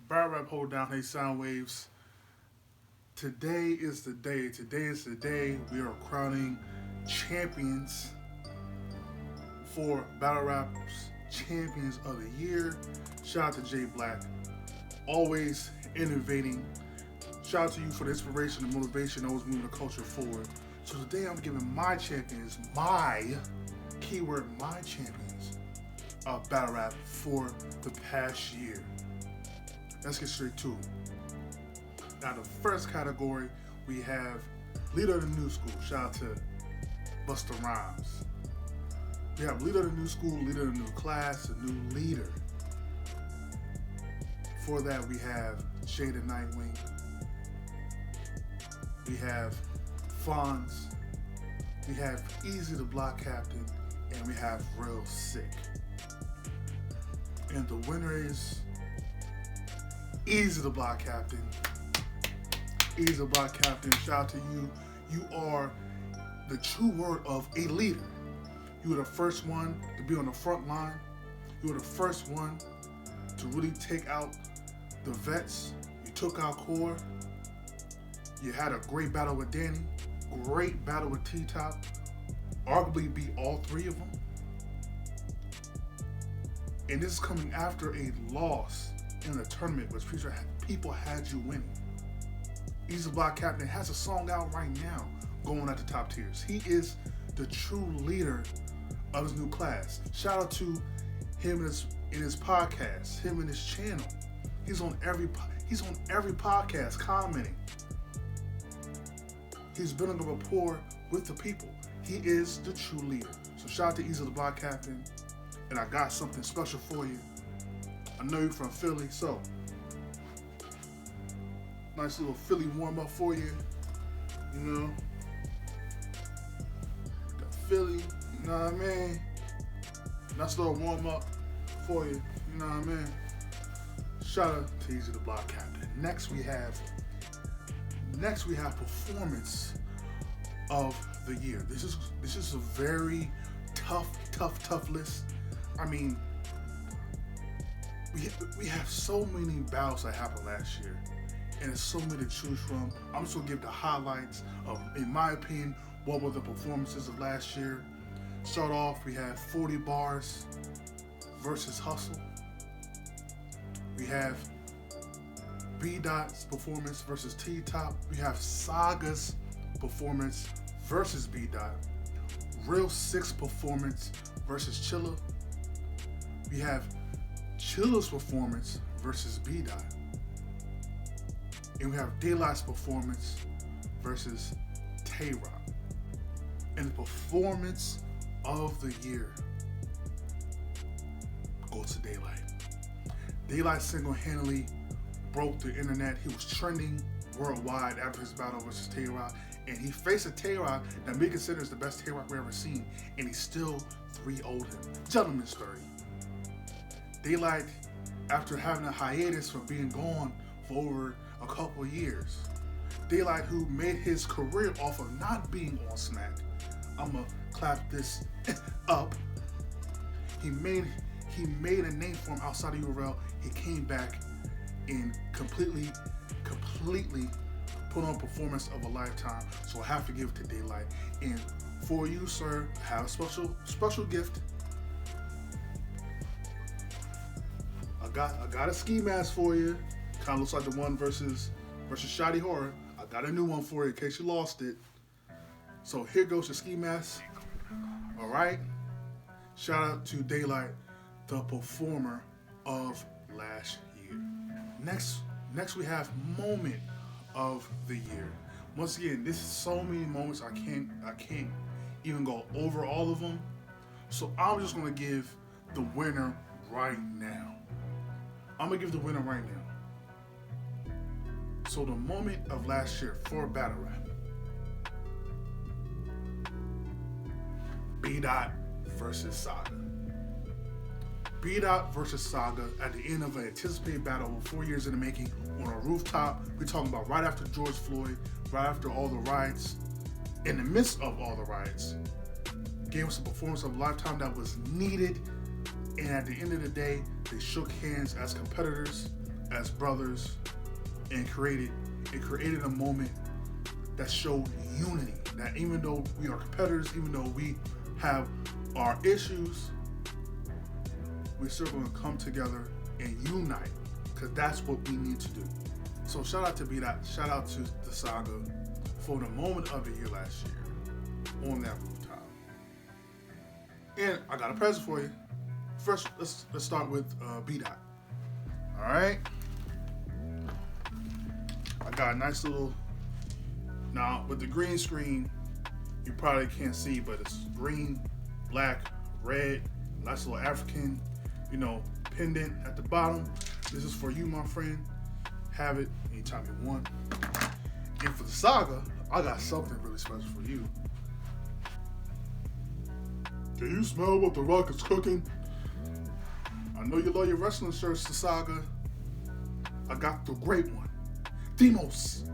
Battle Rap Hold Down Hey Sound Waves. Today is the day. Today is the day we are crowning champions for Battle Rap's Champions of the Year. Shout out to Jay Black. Always innovating. Shout out to you for the inspiration and motivation, always moving the culture forward. So today I'm giving my champions, my champions of Battle Rap for the past year. Let's get straight to it. Now, the first category, we have Leader of the New School. Shout out to Busta Rhymes. We have Leader of the New School, Leader of the New Class, a new leader. For that, we have Jada Nightwing. We have Fonz. We have Easy the Block Captain. And we have Real Sick. And the winner is Easy the Block Captain. Easy the Block Captain. Shout out to you. You are the true word of a leader. You were the first one to be on the front line. You were the first one to really take out the vets. You took out Core. You had a great battle with Danny. Great battle with T-Top. Arguably beat all three of them. And this is coming after a loss in the tournament, which people had you winning. Easy Block Captain has a song out right now going at the top tiers. He is the true leader of his new class. Shout out to him in his podcast, him in his channel. He's on every podcast commenting. He's building a rapport with the people. He is the true leader. So shout out to Easy the Block Captain. And I got something special for you. I know you're from Philly, so nice little Philly warm up for you. You know, got Philly, you know what I mean? Nice little warm up for you, you know what I mean? Shout out to Easy the Block Captain. Next we have performance of the year. This is a very tough list. I mean, we have so many battles that happened last year, and there's so many to choose from. I'm just gonna give the highlights of, in my opinion, what were the performances of last year. Start off, we have 40 Bars versus Hustle. We have B-Dot's performance versus T-Top. We have Saga's performance versus B-Dot. Real Sick's performance versus Chilla. We have Chilla's performance versus B-Dot. And we have Daylight's performance versus Tay-Rock. And the performance of the year goes to Daylight. Daylight single-handedly broke the internet. He was trending worldwide after his battle versus Tay-Rock. And he faced a Tay-Rock that we consider is the best Tay-Rock we've ever seen. And he still 3-0'd him. Gentleman's 30. Daylight, after having a hiatus from being gone for over a couple of years. Daylight, who made his career off of not being on Smack. I'ma clap this up. He made a name for him outside of URL. He came back and completely put on performance of a lifetime. So I have to give it to Daylight. And for you, sir, I have a special gift. I got a ski mask for you. Kind of looks like the one versus Shoddy Horror. I got a new one for you in case you lost it. So here goes your ski mask. All right. Shout out to Daylight, the performer of last year. Next we have moment of the year. Once again, this is so many moments I can't even go over all of them. So I'm just gonna give the winner right now. I'm gonna give the winner right now. So the moment of last year for Battle Rap. B-Dot versus Saga. B-Dot versus Saga at the end of an anticipated battle over 4 years in the making on a rooftop. We're talking about right after George Floyd, right after all the riots, in the midst of all the riots. Gave us a performance of a lifetime that was needed. And at the end of the day, they shook hands as competitors. as brothers and created a moment that showed unity. That even though we are competitors, even though we have our issues, we're still going to come together and unite, because that's what we need to do. So shout out to B-Dot, shout out to the Saga for the moment of the year last year on that rooftop. And I got a present for you. First, let's start with B-Dot. All right. I got a nice little. Now with the green screen, you probably can't see, but it's green, black, red. Nice little African, pendant at the bottom. This is for you, my friend. Have it anytime you want. And for the Saga, I got something really special for you. Can you smell what The Rock is cooking? I know you love your wrestling shirts, the Saga. I got the great one. The most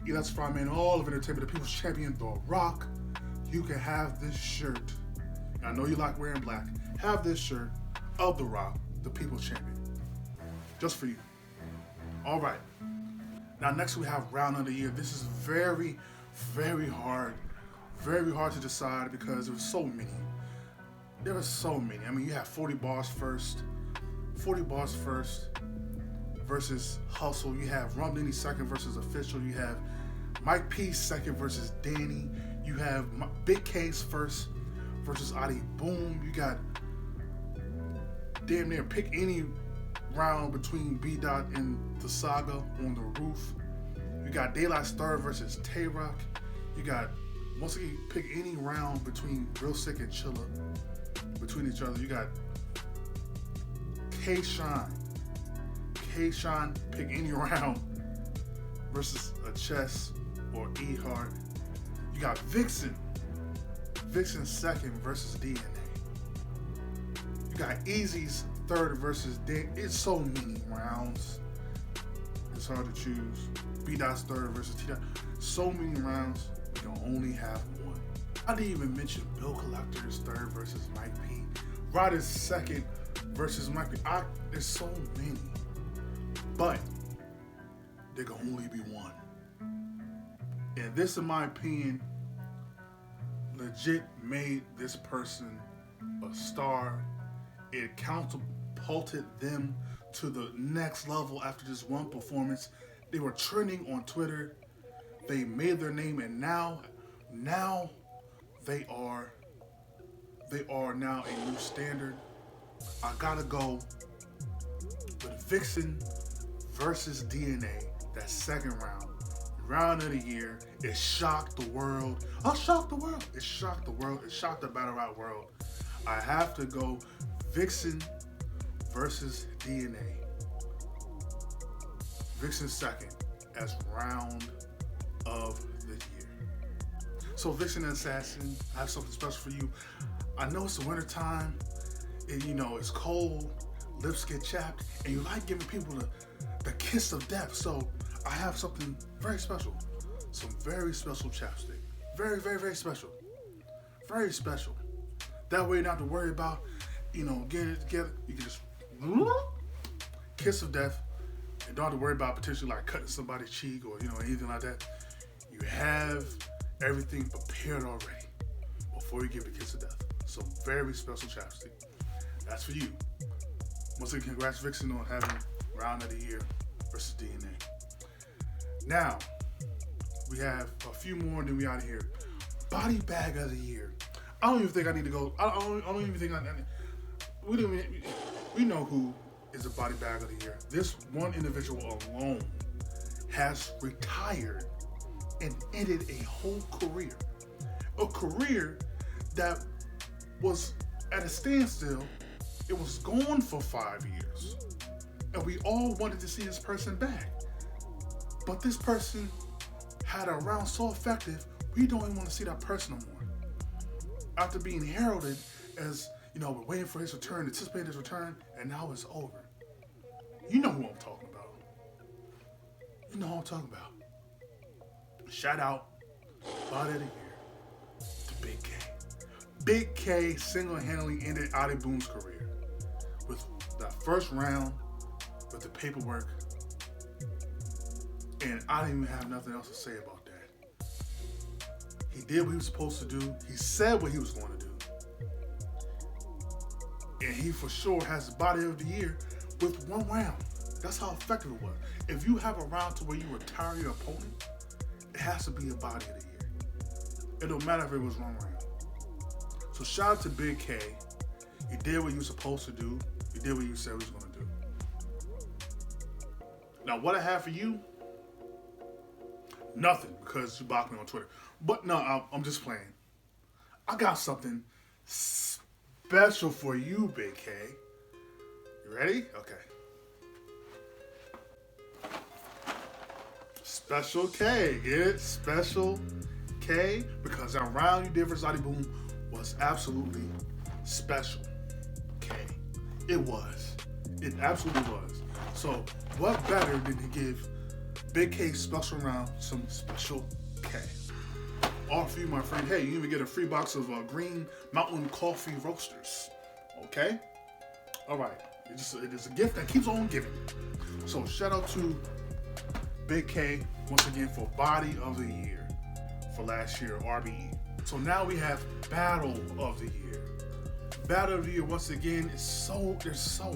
electrifying man in all of entertainment, the People's Champion, The Rock. You can have this shirt. I know you like wearing black. Have this shirt of The Rock, the People's Champion. Just for you. All right. Now next we have round of the year. This is very, very hard. Very hard to decide because there were so many. There were so many. I mean, you have 40 bars first. 40 bars first versus Hustle. You have Rumdini second versus Official. You have Mike P second versus Danny. You have Big K's first versus Adi Boom. You got damn near pick any round between B-Dot and the Saga on the roof. You got Daylight's third versus Tay-Rock. You got, once again, pick any round between Real Sick and Chilla between each other. You got K-Shine. K-Shine, pick any round versus a Chess or E-Hart. You got Vixen. Vixen second versus DNA. You got Easy's third versus Dan. It's so many rounds. It's hard to choose. B-Dot's third versus T-Dot. So many rounds. We can only have one. I didn't even mention Bill Collector's third versus Mike P. Ryder's second versus Mike P. There's so many. But there can only be one. And this, in my opinion, legit made this person a star. It catapulted them to the next level after this one performance. They were trending on Twitter. They made their name, and now they are now a new standard. I gotta go with Vixen versus DNA, that second round of the year. It shocked the world. It shocked the world. It shocked the battle rap world. I have to go Vixen versus DNA. Vixen second as round of the year. So Vixen and Assassin, I have something special for you. I know it's the winter time, and it's cold, lips get chapped, and you like giving people the kiss of death. So I have something very special. Some very special chapstick. Very, very, very special. Very special. That way you don't have to worry about, getting it together. You can just kiss of death and don't have to worry about potentially like cutting somebody's cheek or, anything like that. You have everything prepared already before you give it a kiss of death. So very special chapstick. That's for you. Once again, congrats Vixen on having round of the year versus DNA. Now, we have a few more and then we out of here. Body bag of the year. I don't even think I need to go. I don't even think we know who is a body bag of the year. This one individual alone has retired and ended a whole career. A career that was at a standstill. It was gone for 5 years. And we all wanted to see this person back. But this person had a round so effective, we don't even want to see that person no more. After being heralded as, we're waiting for his return, anticipating his return, and now it's over. You know who I'm talking about. You know who I'm talking about. Shout out, body of the year, to Big K. Big K single-handedly ended Adi Boom's career with that first round, with the paperwork And I didn't even have nothing else to say about that. He did what he was supposed to do. He said what he was going to do. And he for sure has the body of the year with one round. That's how effective it was. If you have a round to where you retire your opponent, it has to be a body of the year. It don't matter if it was one round. So shout out to Big K. He did what he was supposed to do. He did what he said he was going to do. Now, what I have for you, nothing, because you blocked me on Twitter. But no, I'm just playing. I got something special for you, Big K. You ready? Okay. Special K. Get it? Special K. Because that round you did for Zadi Boom was absolutely special. K. It was. It absolutely was. So, what better than to give Big K's special round some special K? All for you, my friend. Hey, you even get a free box of Green Mountain Coffee Roasters. Okay? All right. It is a gift that keeps on giving. So, shout out to Big K once again for Body of the Year for last year, RBE. So now we have Battle of the Year. Battle of the Year once again is there's so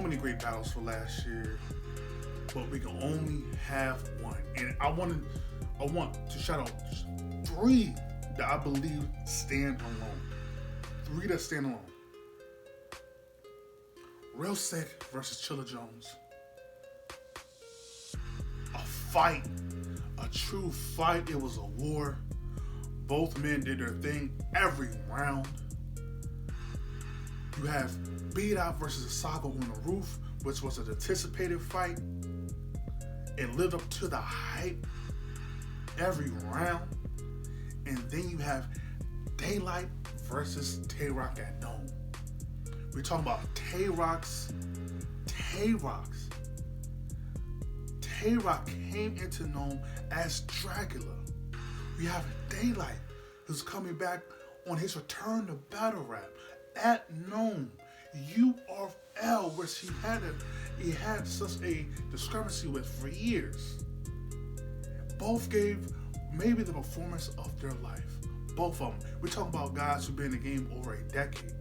many great battles for last year, but we can only have one. And I want to shout out 3 that I believe stand alone. 3 that stand alone. Real Sick versus Chilla Jones. A fight, a true fight. It was a war. Both men did their thing every round. You have Beat Out versus Asago on the Roof, which was an anticipated fight. It lived up to the hype every round. And then you have Daylight versus Tay-Rock at Nome. We're talking about Tay-Rock. Tay-Rock came into Nome as Dracula. We have Daylight, who's coming back on his return to battle rap at Nome. URL, which he had such a discrepancy with for years. Both gave maybe the performance of their life. Both of them. We're talking about guys who've been in the game over a decade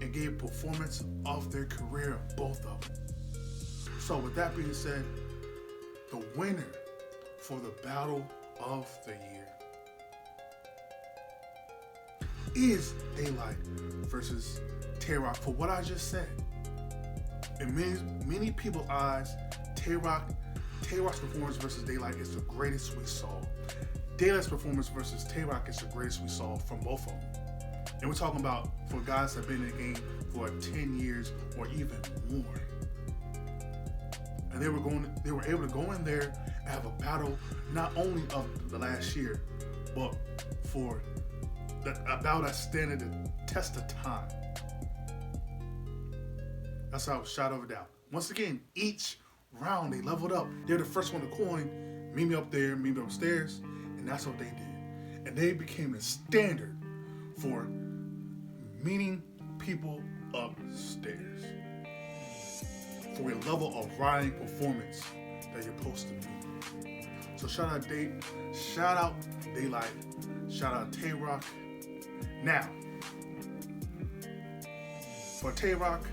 and gave performance of their career, both of them. So with that being said, the winner for the Battle of the Year is Daylight versus Tay-Rock. For what I just said, in many people's eyes, Tay-Rock's performance versus Daylight is the greatest we saw. Daylight's performance versus Tay-Rock is the greatest we saw from both of them. And we're talking about for guys that have been in the game for 10 years or even more. And they were able to go in there and have a battle not only of the last year, but for a battle that standing the test of time. That's how shot over down. Once again, each round they leveled up. They're the first one to coin, meet me up there, meet me upstairs, and that's what they did. And they became the standard for meeting people upstairs. For a level of riding performance that you're supposed to be. So shout out Daylight, shout out Tay-Rock. Now, for Tay-Rock,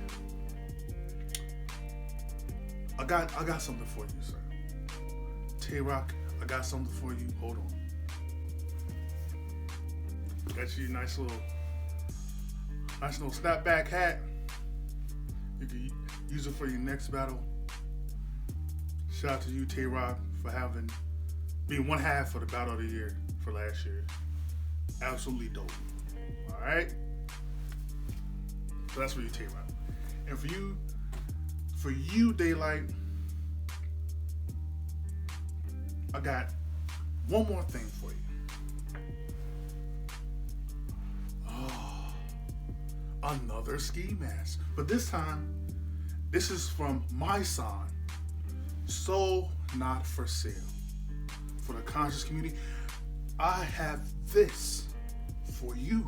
I got something for you, sir. Tay-Rock, I got something for you. Hold on. Got you a nice little snapback hat. You can use it for your next battle. Shout out to you, Tay-Rock, for being one half for the Battle of the Year for last year. Absolutely dope. All right. So that's for you, Tay-Rock. And for you, Daylight, I got one more thing for you. Oh, another ski mask. But this time, this is from my sign, Sold Not For Sale. For the conscious community, I have this for you.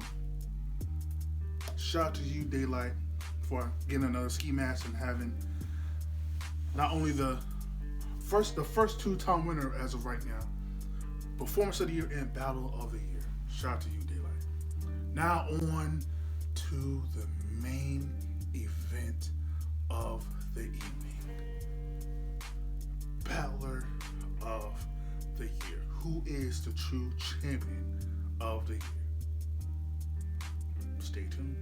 Shout out to you, Daylight, for getting another ski mask and having not only the first two-time winner as of right now, Performance of the Year and Battle of the Year. Shout out to you, Daylight. Now on to the main event of the evening. Battler of the Year. Who is the true champion of the year? Stay tuned.